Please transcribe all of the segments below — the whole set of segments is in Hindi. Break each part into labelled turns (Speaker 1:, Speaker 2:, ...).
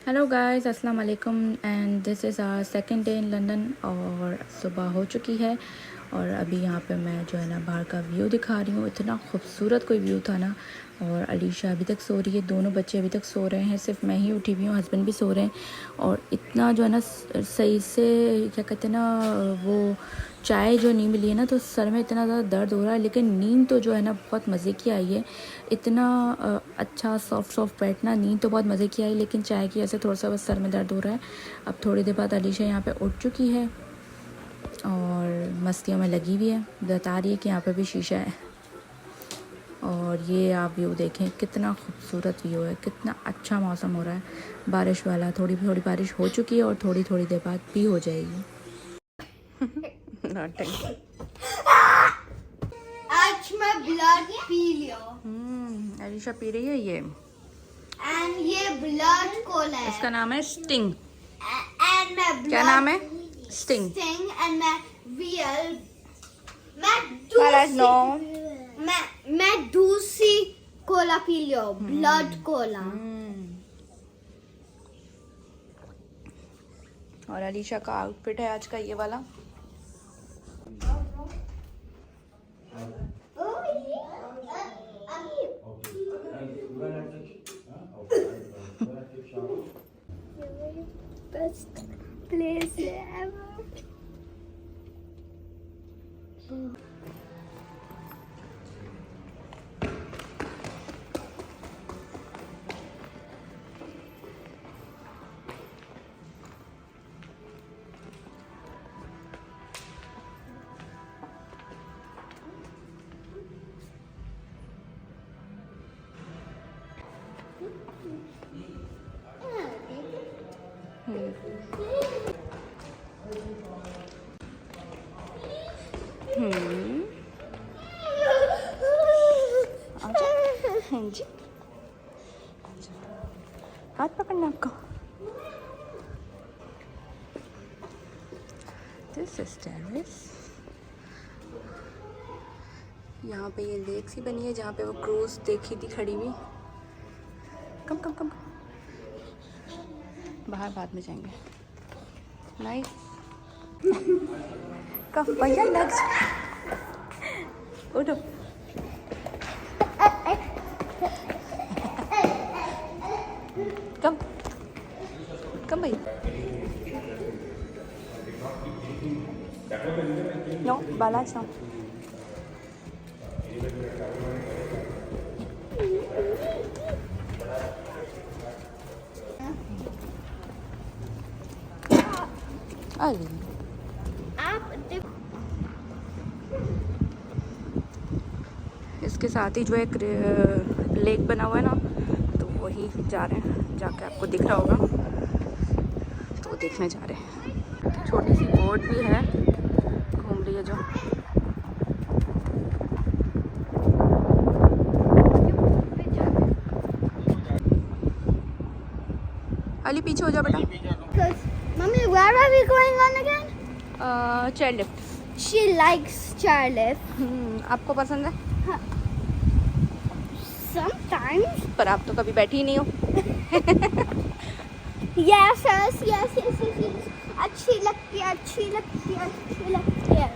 Speaker 1: हेलो गाइस, अस्सलाम वालेकुम and this is our second day in London. और सुबह हो चुकी है और अभी यहाँ पे मैं जो है ना बाहर का व्यू दिखा रही हूँ। इतना खूबसूरत कोई व्यू था ना। और अलीशा अभी तक सो रही है, दोनों बच्चे अभी तक सो रहे हैं, सिर्फ मैं ही उठी हुई हूँ, हस्बैंड भी सो रहे हैं। और इतना जो है ना सही से क्या कहते हैं ना, वो चाय जो नहीं मिली है ना, तो सर में इतना ज़्यादा दर्द हो रहा है। लेकिन नींद तो जो है ना बहुत मज़े की आई है। इतना अच्छा सॉफ्ट बैठना, नींद तो बहुत मज़े की आई, लेकिन चाय की वजह से थोड़ा सा बस सर में दर्द हो रहा है। अब थोड़ी देर बाद अलीशा यहाँ पे उठ चुकी है और मस्तियों में लगी हुई है, बता रही है कि यहाँ पे भी शीशा है। और ये आप व्यू देखें, कितना खूबसूरत व्यू है, कितना अच्छा मौसम हो रहा है, बारिश वाला। थोड़ी थोड़ी बारिश हो चुकी है और थोड़ी थोड़ी देर बाद भी हो जाएगी।
Speaker 2: आज मैं ब्लड पी लिया।
Speaker 1: अलीशा पी रही है ये,
Speaker 2: एंड ये ब्लड कोला है।
Speaker 1: इसका नाम है स्टिंग।
Speaker 2: एंड मैं
Speaker 1: क्या नाम है? स्टिंग।
Speaker 2: स्टिंग एंड मैं रियल मैं दूसरी कोला पी लिया, ब्लड कोला।
Speaker 1: और अलीशा का आउटफिट है आज का ये वाला।
Speaker 2: Best place ever.
Speaker 1: हाँ जी, हाथ पकड़ना आपको। This is terrace. यहाँ पे ये लेक सी बनी है जहाँ पे वो क्रूज देखी थी खड़ी हुई। कम कम कम, बाहर बाद में जाएंगे। नाइस। कब भैया लग उठो। कम कम भाई। नो बालाज नो। अरे इसके साथ ही जो एक लेक बना हुआ है ना, तो वही जा रहे हैं, जाके आपको दिख रहा होगा, तो देखने जा रहे हैं। छोटी सी बोट भी है, घूम रही है जो। अली पीछे हो जाओ बेटा।
Speaker 2: Mommy, where are we going on again?
Speaker 1: Chair lift.
Speaker 2: She likes chairlift.
Speaker 1: आपको पसंद है?
Speaker 2: Sometimes.
Speaker 1: पर आप तो कभी बैठी ही नहीं हो।
Speaker 2: Yes. अच्छी लगती है।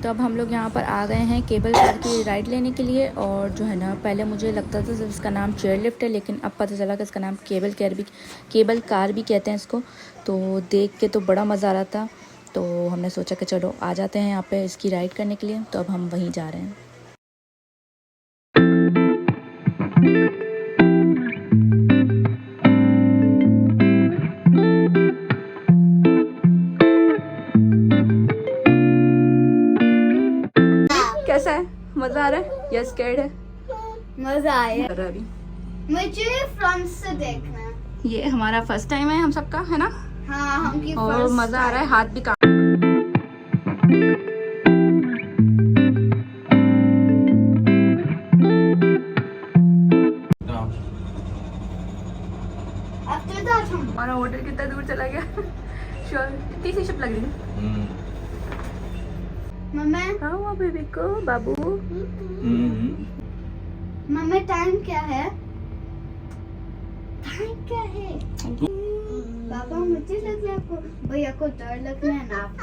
Speaker 1: तो अब हम लोग यहाँ पर आ गए हैं केबल कार की राइड लेने के लिए। और जो है ना, पहले मुझे लगता था सिर्फ इसका नाम चेयर लिफ्ट है, लेकिन अब पता चला कि इसका नाम केबल कार भी कहते हैं इसको। तो देख के तो बड़ा मज़ा आ रहा था, तो हमने सोचा कि चलो आ जाते हैं यहाँ पे इसकी राइड करने के लिए। तो अब हम वहीं जा रहे हैं। कैसा है? मज़ा आ रहा है या स्कैर्ड है?
Speaker 2: मजा आया
Speaker 1: अभी
Speaker 2: मुझे फ्रंट से देखना है।
Speaker 1: ये हमारा फर्स्ट टाइम है हम सबका, है ना?
Speaker 2: हाँ, हमकी
Speaker 1: और
Speaker 2: first
Speaker 1: मज़ा आ रहा है,
Speaker 2: time।
Speaker 1: हाथ भी काम।
Speaker 2: After that हम
Speaker 1: हमारा होटल कितना दूर चला गया। श्योर कितनी सी शिप लग रही है।
Speaker 2: मम्मा
Speaker 1: हाँ बेबी को बाबू।
Speaker 2: मम्मा टाइम क्या है? टाइम क्या है? चीज लग रही है आपको, भैया को डर लग रहा है ना।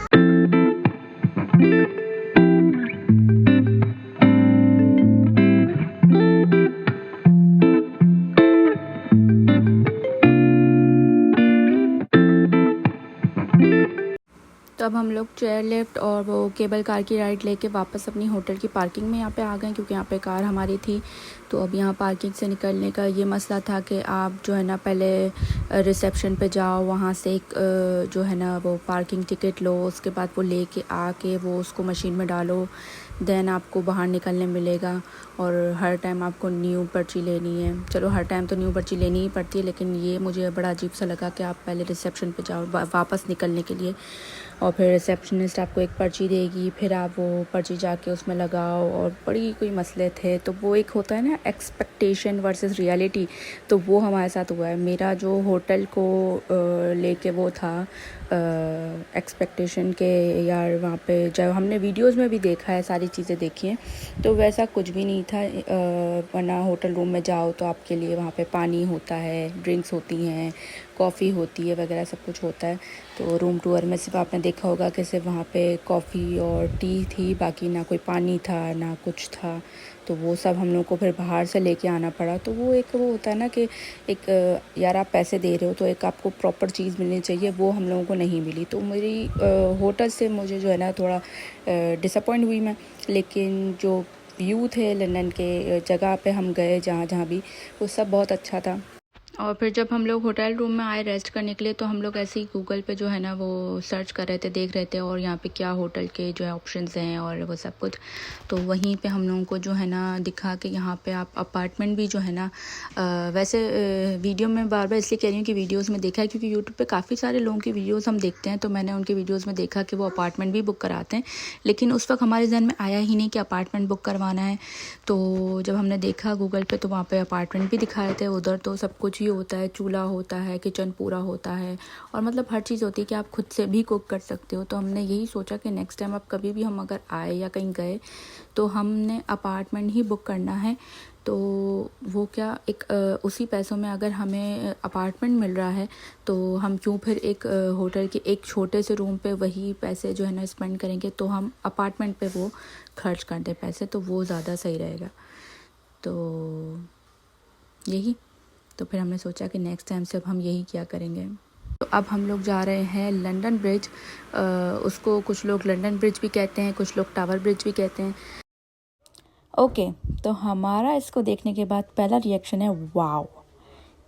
Speaker 1: तो अब हम लोग चेयर लिफ्ट और वो केबल कार की राइड लेके वापस अपनी होटल की पार्किंग में यहाँ पे आ गए, क्योंकि यहाँ पे कार हमारी थी। तो अब यहाँ पार्किंग से निकलने का ये मसला था कि आप जो है ना पहले रिसेप्शन पे जाओ, वहाँ से एक जो है ना वो पार्किंग टिकट लो, उसके बाद वो लेके आके वो उसको मशीन में डालो, देन आपको बाहर निकलने मिलेगा। और हर टाइम आपको न्यू पर्ची लेनी है। चलो हर टाइम तो न्यू पर्ची लेनी ही पड़ती है, लेकिन ये मुझे बड़ा अजीब सा लगा कि आप पहले रिसेप्शन पे जाओ वापस निकलने के लिए, और फिर रिसेप्शनिस्ट आपको एक पर्ची देगी, फिर आप वो पर्ची जाके उसमें लगाओ, और बड़ी कोई मसले थे। तो वो एक होता है ना एक्सपेक्टेशन वर्सेस रियलिटी, तो वो हमारे साथ हुआ है। मेरा जो होटल को लेके वो था एक्सपेक्टेशन के, यार वहाँ पे जब हमने वीडियोस में भी देखा है, सारी चीज़ें देखी हैं, तो वैसा कुछ भी नहीं था। वरना होटल रूम में जाओ तो आपके लिए वहाँ पे पानी होता है, ड्रिंक्स होती हैं, कॉफ़ी होती है वगैरह, सब कुछ होता है। तो रूम टूर में सिर्फ आपने देखा होगा कि सिर्फ वहाँ पे कॉफ़ी और टी थी, बाकी ना कोई पानी था ना कुछ था। तो वो सब हम लोग को फिर बाहर से लेके आना पड़ा। तो वो एक वो होता है ना कि एक यार आप पैसे दे रहे हो तो एक आपको प्रॉपर चीज़ मिलनी चाहिए, वो हम लोगों को नहीं मिली। तो मेरी होटल से मुझे जो है ना थोड़ा डिसअपॉइंट हुई मैं। लेकिन जो व्यू थे लंदन के जगह पे हम गए जहाँ जहाँ भी, वो सब बहुत अच्छा था। और फिर जब हम लोग होटल रूम में आए रेस्ट करने के लिए, तो हम लोग ऐसे ही गूगल पे जो है ना वो सर्च कर रहे थे, देख रहे थे और यहाँ पे क्या होटल के जो है ऑप्शंस हैं और वो सब कुछ। तो वहीं पे हम लोगों को जो है ना दिखा कि यहाँ पे आप अपार्टमेंट भी जो है ना वैसे वीडियो में बार बार इसलिए कह रही हूँ कि वीडियोस में देखा है, क्योंकि यूट्यूब पे काफ़ी सारे लोगों की वीडियोस हम देखते हैं। तो मैंने उनके वीडियोज़ में देखा कि वो अपार्टमेंट भी बुक कराते हैं, लेकिन उस वक्त हमारे जहन में आया ही नहीं कि अपार्टमेंट बुक करवाना है। तो जब हमने देखा गूगल पे, तो वहाँ पे अपार्टमेंट भी दिखा रहे थे। उधर तो सब कुछ ही होता है, चूल्हा होता है, किचन पूरा होता है, और मतलब हर चीज़ होती है कि आप खुद से भी कुक कर सकते हो। तो हमने यही सोचा कि नेक्स्ट टाइम अब कभी भी हम अगर आए या कहीं गए तो हमने अपार्टमेंट ही बुक करना है। तो वो क्या एक उसी पैसों में अगर हमें अपार्टमेंट मिल रहा है, तो हम क्यों फिर एक होटल के एक छोटे से रूम पे वही पैसे जो है ना स्पेंड करेंगे। तो हम अपार्टमेंट पे वो खर्च कर दें पैसे, तो वो ज़्यादा सही रहेगा। तो यही, तो फिर हमने सोचा कि नेक्स्ट टाइम से अब हम यही किया करेंगे। तो अब हम लोग जा रहे हैं लंदन ब्रिज। उसको कुछ लोग लंदन ब्रिज भी कहते हैं, कुछ लोग टावर ब्रिज भी कहते हैं। ओके, तो हमारा इसको देखने के बाद पहला रिएक्शन है वाओ,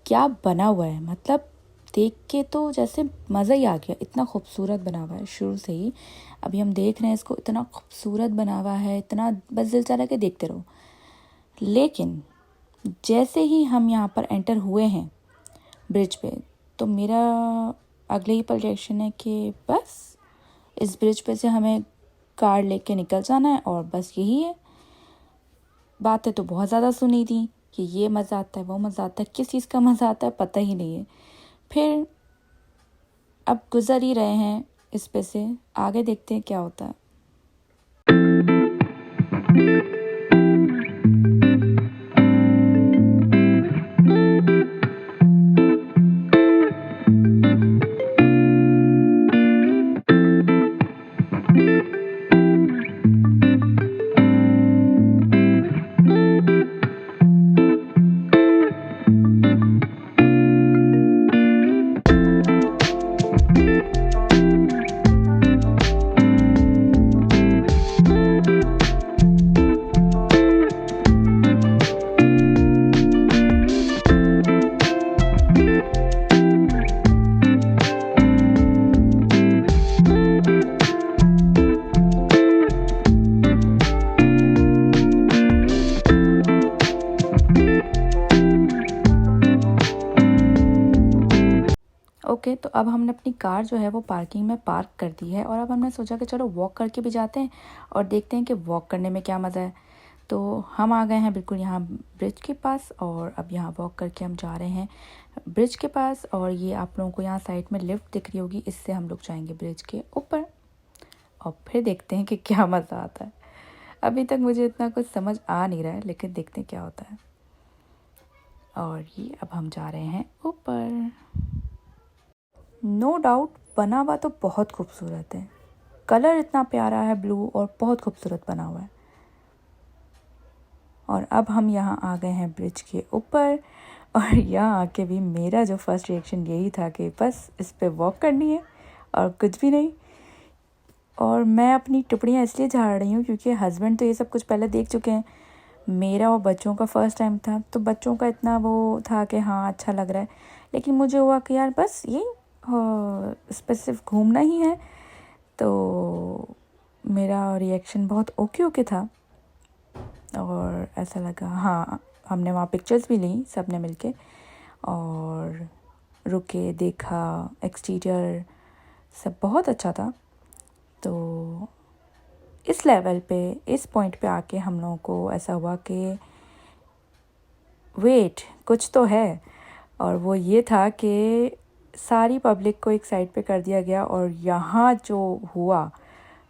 Speaker 1: क्या बना हुआ है। मतलब देख के तो जैसे मज़ा ही आ गया, इतना खूबसूरत बना हुआ है शुरू से ही। अभी हम देख रहे हैं इसको, इतना खूबसूरत बना हुआ है, इतना बस दिल चाह रहा है कि देखते रहो। लेकिन जैसे ही हम यहाँ पर एंटर हुए हैं ब्रिज पे, तो मेरा अगले ही पल रिएक्शन है कि बस इस ब्रिज पे से हमें कार लेके निकल जाना है और बस यही है। बातें तो बहुत ज़्यादा सुनी थी कि ये मज़ा आता है, वो मज़ा आता है, किस चीज़ का मज़ा आता है पता ही नहीं है। फिर अब गुज़र ही रहे हैं इस पे से, आगे देखते हैं क्या होता है। ओके, तो अब हमने अपनी कार जो है वो पार्किंग में पार्क कर दी है, और अब हमने सोचा कि चलो वॉक करके भी जाते हैं और देखते हैं कि वॉक करने में क्या मज़ा है। तो हम आ गए हैं बिल्कुल यहाँ ब्रिज के पास, और अब यहाँ वॉक करके हम जा रहे हैं ब्रिज के पास। और ये आप लोगों को यहाँ साइड में लिफ्ट दिख रही होगी, इससे हम लोग जाएंगे ब्रिज के ऊपर और फिर देखते हैं कि क्या मज़ा आता है। अभी तक मुझे इतना कुछ समझ आ नहीं रहा है, लेकिन देखते हैं क्या होता है। और ये अब हम जा रहे हैं ऊपर। नो डाउट बना हुआ तो बहुत खूबसूरत है, कलर इतना प्यारा है ब्लू और बहुत खूबसूरत बना हुआ है। और अब हम यहाँ आ गए हैं ब्रिज के ऊपर, और यहाँ आके भी मेरा जो फर्स्ट रिएक्शन यही था कि बस इस पे वॉक करनी है और कुछ भी नहीं। और मैं अपनी टिप्पणियाँ इसलिए झाड़ रही हूँ क्योंकि हस्बैंड तो ये सब कुछ पहले देख चुके हैं, मेरा और बच्चों का फ़र्स्ट टाइम था, तो बच्चों का इतना वो था कि हाँ अच्छा लग रहा है, लेकिन मुझे हुआ कि यार बस ये इस पर सिर्फ घूमना ही है। तो मेरा रिएक्शन बहुत ओके ओके था और ऐसा लगा। हाँ, हमने वहाँ पिक्चर्स भी ली सब ने मिलके और रुके, देखा, एक्सटीरियर सब बहुत अच्छा था। तो इस लेवल पे, इस पॉइंट पे आके हम लोगों को ऐसा हुआ कि वेट कुछ तो है, और वो ये था कि सारी पब्लिक को एक साइड पे कर दिया गया, और यहाँ जो हुआ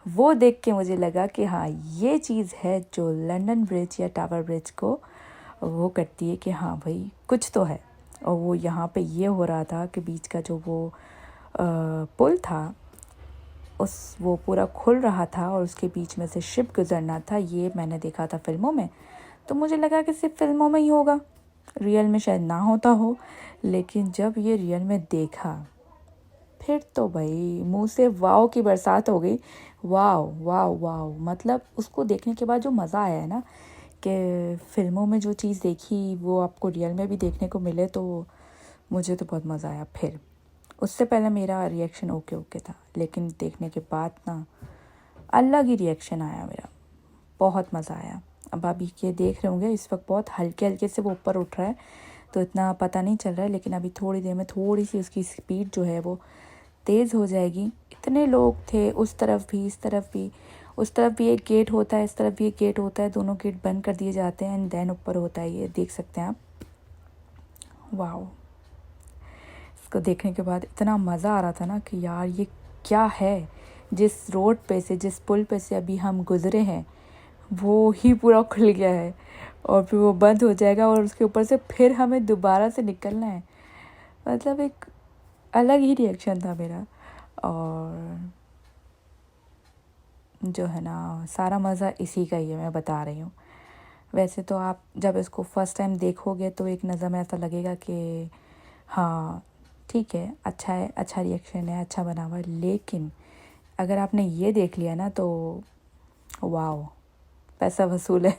Speaker 1: वो देख के मुझे लगा कि हाँ ये चीज़ है जो लंदन ब्रिज या टावर ब्रिज को वो करती है कि हाँ भाई कुछ तो है। और वो यहाँ पे ये हो रहा था कि बीच का जो वो पुल था वो पूरा खुल रहा था और उसके बीच में से शिप गुजरना था। ये मैंने देखा था फिल्मों में, तो मुझे लगा कि सिर्फ फिल्मों में ही होगा, रियल में शायद ना होता हो। लेकिन जब ये रियल में देखा फिर तो भाई मुंह से वाव की बरसात हो गई। वाव वाव वाव, मतलब उसको देखने के बाद जो मज़ा आया है ना, कि फिल्मों में जो चीज़ देखी वो आपको रियल में भी देखने को मिले, तो मुझे तो बहुत मज़ा आया। फिर उससे पहले मेरा रिएक्शन ओके ओके था, लेकिन देखने के बाद ना अलग ही रिएक्शन आया मेरा, बहुत मज़ा आया। अब आप ये देख रहे होंगे इस वक्त बहुत हल्के हल्के से वो ऊपर उठ रहा है, तो इतना पता नहीं चल रहा है, लेकिन अभी थोड़ी देर में थोड़ी सी उसकी स्पीड जो है वो तेज़ हो जाएगी। इतने लोग थे उस तरफ भी इस तरफ भी, उस तरफ भी एक गेट होता है, इस तरफ भी एक गेट होता है, दोनों गेट बंद कर दिए जाते हैं एंड देन ऊपर होता है, ये देख सकते हैं आप। वाह, इसको देखने के बाद इतना मज़ा आ रहा था ना कि यार ये क्या है, जिस रोड पे से, जिस पुल पे से अभी हम गुज़रे हैं वो ही पूरा खुल गया है और फिर वो बंद हो जाएगा और उसके ऊपर से फिर हमें दोबारा से निकलना है। मतलब एक अलग ही रिएक्शन था मेरा। और जो है ना सारा मज़ा इसी का ही है, मैं बता रही हूँ। वैसे तो आप जब इसको फ़र्स्ट टाइम देखोगे तो एक नज़र में ऐसा लगेगा कि हाँ ठीक है, अच्छा है, अच्छा रिएक्शन है, अच्छा बना हुआ है, लेकिन अगर आपने ये देख लिया ना तो वाओ, पैसा वसूल है।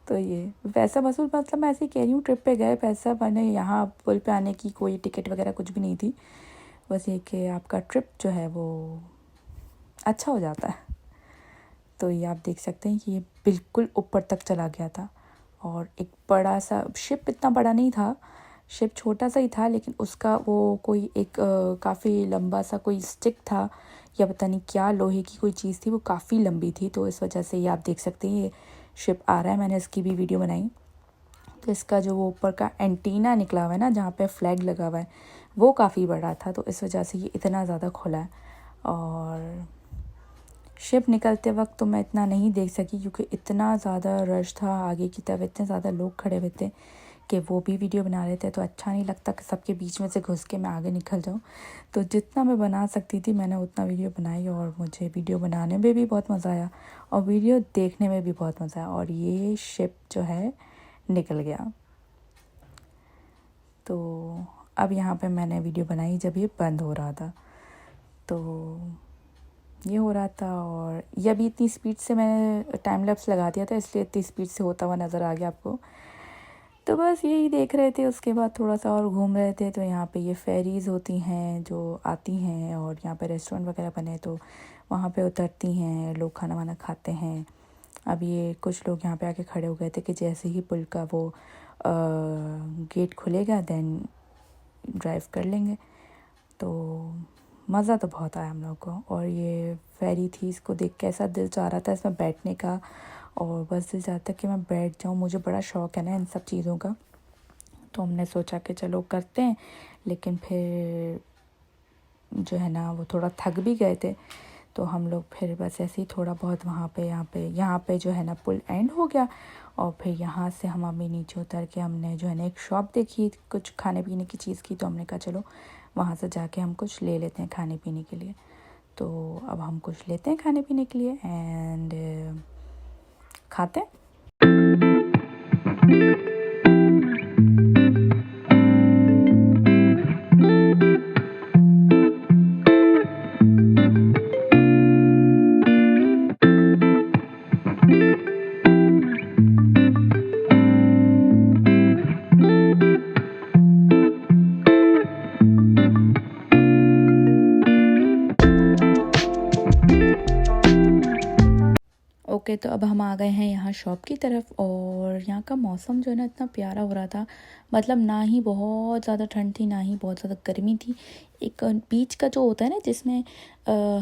Speaker 1: तो ये पैसा वसूल मतलब मैं ऐसे ही कह रही हूँ, ट्रिप पे गए, पैसा मैंने यहाँ पुल पे आने की कोई टिकट वगैरह कुछ भी नहीं थी, बस ये कि आपका ट्रिप जो है वो अच्छा हो जाता है। तो ये आप देख सकते हैं कि ये बिल्कुल ऊपर तक चला गया था और एक बड़ा सा शिप, इतना बड़ा नहीं था शिप, छोटा सा ही था, लेकिन उसका वो कोई एक काफ़ी लंबा सा कोई स्टिक था या पता नहीं क्या लोहे की कोई चीज़ थी, वो काफ़ी लंबी थी, तो इस वजह से ये आप देख सकते हैं ये शिप आ रहा है। मैंने इसकी भी वीडियो बनाई। तो इसका जो वो ऊपर का एंटीना निकला हुआ है ना, जहाँ पे फ्लैग लगा हुआ है, वो काफ़ी बड़ा था, तो इस वजह से ये इतना ज़्यादा खुला है। और शिप निकलते वक्त तो मैं इतना नहीं देख सकी क्योंकि इतना ज़्यादा रश था, आगे की तरफ इतने ज़्यादा लोग खड़े हुए थे कि वो भी वीडियो बना रहे थे, तो अच्छा नहीं लगता कि सबके बीच में से घुस के मैं आगे निकल जाऊँ। तो जितना मैं बना सकती थी मैंने उतना वीडियो बनाई और मुझे वीडियो बनाने में भी बहुत मज़ा आया और वीडियो देखने में भी बहुत मज़ा आया। और ये शिप जो है निकल गया। तो अब यहाँ पे मैंने वीडियो बनाई जब ये बंद हो रहा था, तो ये हो रहा था। और ये अभी इतनी स्पीड से मैंने टाइम लैप्स लगा दिया था, इसलिए इतनी स्पीड से होता हुआ नज़र आ गया आपको। तो बस यही देख रहे थे, उसके बाद थोड़ा सा और घूम रहे थे। तो यहाँ पे ये फेरीज़ होती हैं जो आती हैं और यहाँ पे रेस्टोरेंट वगैरह बने, तो वहाँ पे उतरती हैं, लोग खाना वाना खाते हैं। अब ये कुछ लोग यहाँ पे आके खड़े हो गए थे कि जैसे ही पुल का वो गेट खुलेगा देन ड्राइव कर लेंगे। तो मज़ा तो बहुत आया हम लोग को। और ये फेरी थी, इसको देख के ऐसा दिल चाह रहा था इसमें बैठने का, और बस दिल चाहता कि मैं बैठ जाऊँ, मुझे बड़ा शौक़ है ना इन सब चीज़ों का। तो हमने सोचा कि चलो करते हैं, लेकिन फिर जो है ना वो थोड़ा थक भी गए थे, तो हम लोग फिर बस ऐसे ही थोड़ा बहुत वहाँ पे जो है ना पुल एंड हो गया। और फिर यहाँ से हम अभी नीचे उतर के हमने जो है ना एक शॉप देखी कुछ खाने पीने की चीज़ की, तो हमने कहा चलो वहाँ से जाके हम कुछ ले लेते हैं खाने पीने के लिए। तो अब हम कुछ लेते हैं खाने पीने के लिए एंड खाते हैं। ओके तो अब हम आ गए हैं यहाँ शॉप की तरफ और यहाँ का मौसम जो है ना इतना प्यारा हो रहा था। मतलब ना ही बहुत ज़्यादा ठंड थी ना ही बहुत ज़्यादा गर्मी थी। एक बीच का जो होता है ना जिसमें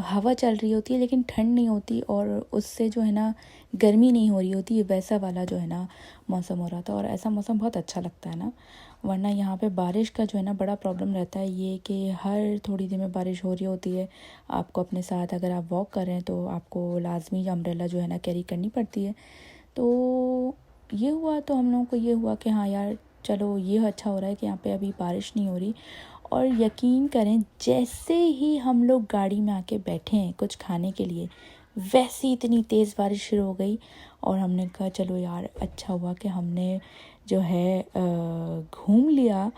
Speaker 1: हवा चल रही होती है लेकिन ठंड नहीं होती और उससे जो है ना गर्मी नहीं हो रही होती, वैसा वाला जो है ना मौसम हो रहा था। और ऐसा मौसम बहुत अच्छा लगता है ना, वरना यहाँ पे बारिश का जो है ना बड़ा प्रॉब्लम रहता है ये कि हर थोड़ी देर में बारिश हो रही होती है। आपको अपने साथ अगर आप वॉक कर रहे हैं तो आपको लाजमी अम्ब्रेला जो है ना कैरी करनी पड़ती है। तो ये हुआ तो हम लोगों को ये हुआ कि हाँ यार चलो ये अच्छा हो रहा है कि यहाँ पे अभी बारिश नहीं हो रही। और यकीन करें जैसे ही हम लोग गाड़ी में आके बैठे हैं कुछ खाने के लिए, वैसी इतनी तेज़ बारिश शुरू हो गई। और हमने कहा चलो यार अच्छा हुआ कि हमने जो है घूम लिया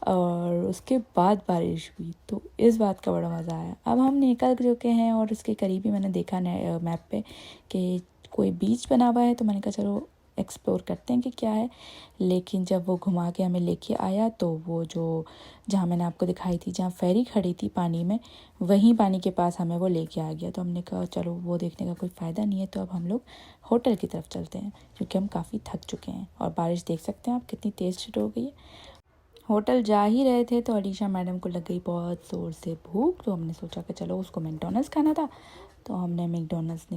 Speaker 1: और उसके बाद बारिश हुई, तो इस बात का बड़ा मज़ा आया। अब हम निकल चुके हैं और उसके करीब ही मैंने देखा मैप पे कि कोई बीच बना हुआ है, तो मैंने कहा चलो एक्सप्लोर करते हैं कि क्या है। लेकिन जब वो घुमा के हमें लेके आया तो वो जो जहाँ मैंने आपको दिखाई थी जहाँ फेरी खड़ी थी पानी में, वहीं पानी के पास हमें वो लेके आ गया। तो हमने कहा चलो वो देखने का कोई फ़ायदा नहीं है, तो अब हम लोग होटल की तरफ चलते हैं क्योंकि हम काफ़ी थक चुके हैं। और बारिश देख सकते हैं आप कितनी तेज़ शुरू हो गई है। होटल जा ही रहे थे तो अलीशा मैडम को लग गई बहुत ज़ोर से भूख, तो हमने सोचा कि चलो उसको मैकडॉनल्ड्स खाना था। तो हमने मैकडॉनल्ड्स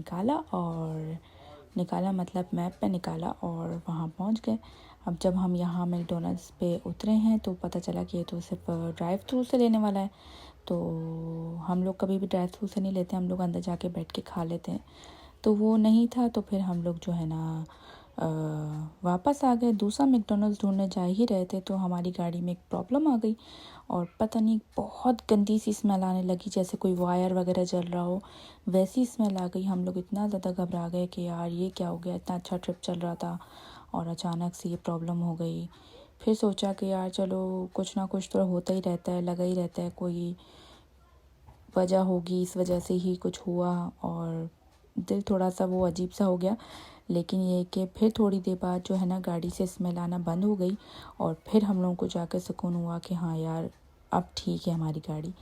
Speaker 1: निकाला मतलब मैप पे निकाला और वहाँ पहुँच गए। अब जब हम यहाँ मैकडॉनल्ड्स पे उतरे हैं तो पता चला कि ये तो सिर्फ ड्राइव थ्रू से लेने वाला है। तो हम लोग कभी भी ड्राइव थ्रू से नहीं लेते, हम लोग अंदर जाके बैठ के खा लेते हैं। तो वो नहीं था तो फिर हम लोग जो है ना वापस आ गए। दूसरा मैकडॉनल्ड्स ढूंढने जा ही रहे थे तो हमारी गाड़ी में एक प्रॉब्लम आ गई और पता नहीं बहुत गंदी सी स्मेल आने लगी, जैसे कोई वायर वगैरह जल रहा हो, वैसी स्मेल आ गई। हम लोग इतना ज़्यादा घबरा गए कि यार ये क्या हो गया, इतना अच्छा ट्रिप चल रहा था और अचानक से ये प्रॉब्लम हो गई। फिर सोचा कि यार चलो कुछ ना कुछ तो होता ही रहता है, लगा ही रहता है, कोई वजह होगी, इस वजह से ही कुछ हुआ। और दिल थोड़ा सा वो अजीब सा हो गया। लेकिन ये कि फिर थोड़ी देर बाद जो है ना गाड़ी से स्मेल आना बंद हो गई और फिर हम लोगों को जाकर सुकून हुआ कि हाँ यार अब ठीक है हमारी गाड़ी।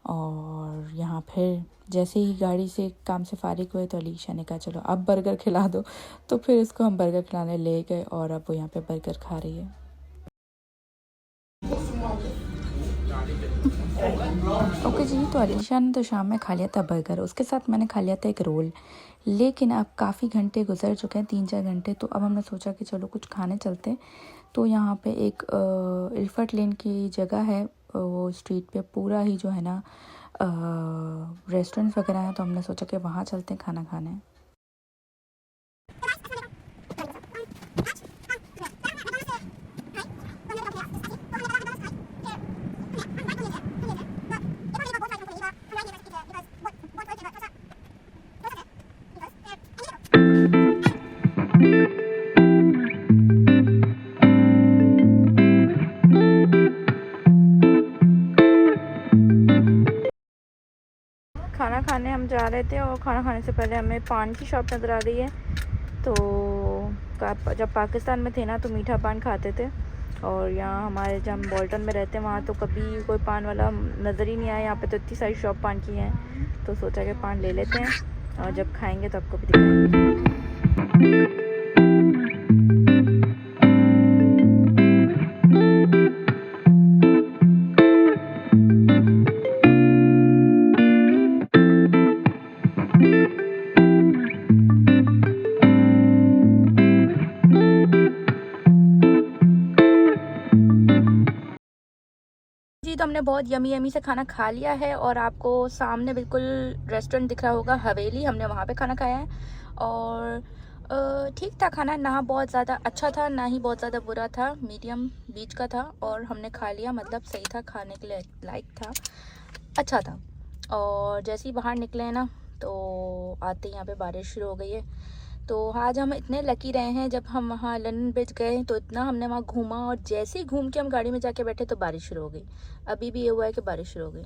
Speaker 1: और यहाँ फिर जैसे ही गाड़ी से काम से फारिग हुए तो अलीशा ने कहा चलो अब बर्गर खिला दो, तो फिर उसको हम बर्गर खिलाने ले गए और अब वो यहाँ पे बर्गर खा रही है। ओके जी, तो अलीशा ने तो शाम में खा लिया था बर्गर, उसके साथ मैंने खा लिया था एक रोल। लेकिन अब काफ़ी घंटे गुजर चुके हैं, 3-4 घंटे, तो अब हमने सोचा कि चलो कुछ खाने चलते हैं। तो यहाँ पे एक इल्फर्ट लेन की जगह है, वो स्ट्रीट पे पूरा ही जो है ना रेस्टोरेंट्स वगैरह हैं, तो हमने सोचा कि वहाँ चलते हैं खाना खाने। खाना खाने हम जा रहे थे और खाना खाने से पहले हमें पान की शॉप नज़र आ रही है। तो जब पाकिस्तान में थे ना तो मीठा पान खाते थे और यहाँ हमारे जब हम बोल्टन में रहते हैं वहाँ तो कभी कोई पान वाला नज़र ही नहीं आया। यहाँ पे तो इतनी सारी शॉप पान की हैं, तो सोचा कि पान ले लेते हैं और जब खाएंगे तो आपको भी दिखाएंगे। जी तो हमने बहुत यमी यमी से खाना खा लिया है और आपको सामने बिल्कुल रेस्टोरेंट दिख रहा होगा हवेली, हमने वहाँ पे खाना खाया है। और ठीक था खाना, ना बहुत ज़्यादा अच्छा था ना ही बहुत ज़्यादा बुरा था, मीडियम बीच का था और हमने खा लिया, मतलब सही था, खाने के लिए लायक था, अच्छा था। और जैसे ही बाहर निकले हैं ना तो आते ही यहाँ पे बारिश शुरू हो गई है। तो आज हम इतने लकी रहे हैं, जब हम वहाँ लंदन ब्रिज गए तो इतना हमने वहाँ घूमा और जैसे ही घूम के हम गाड़ी में जाके बैठे तो बारिश शुरू हो गई। अभी भी ये हुआ है कि बारिश शुरू हो गई।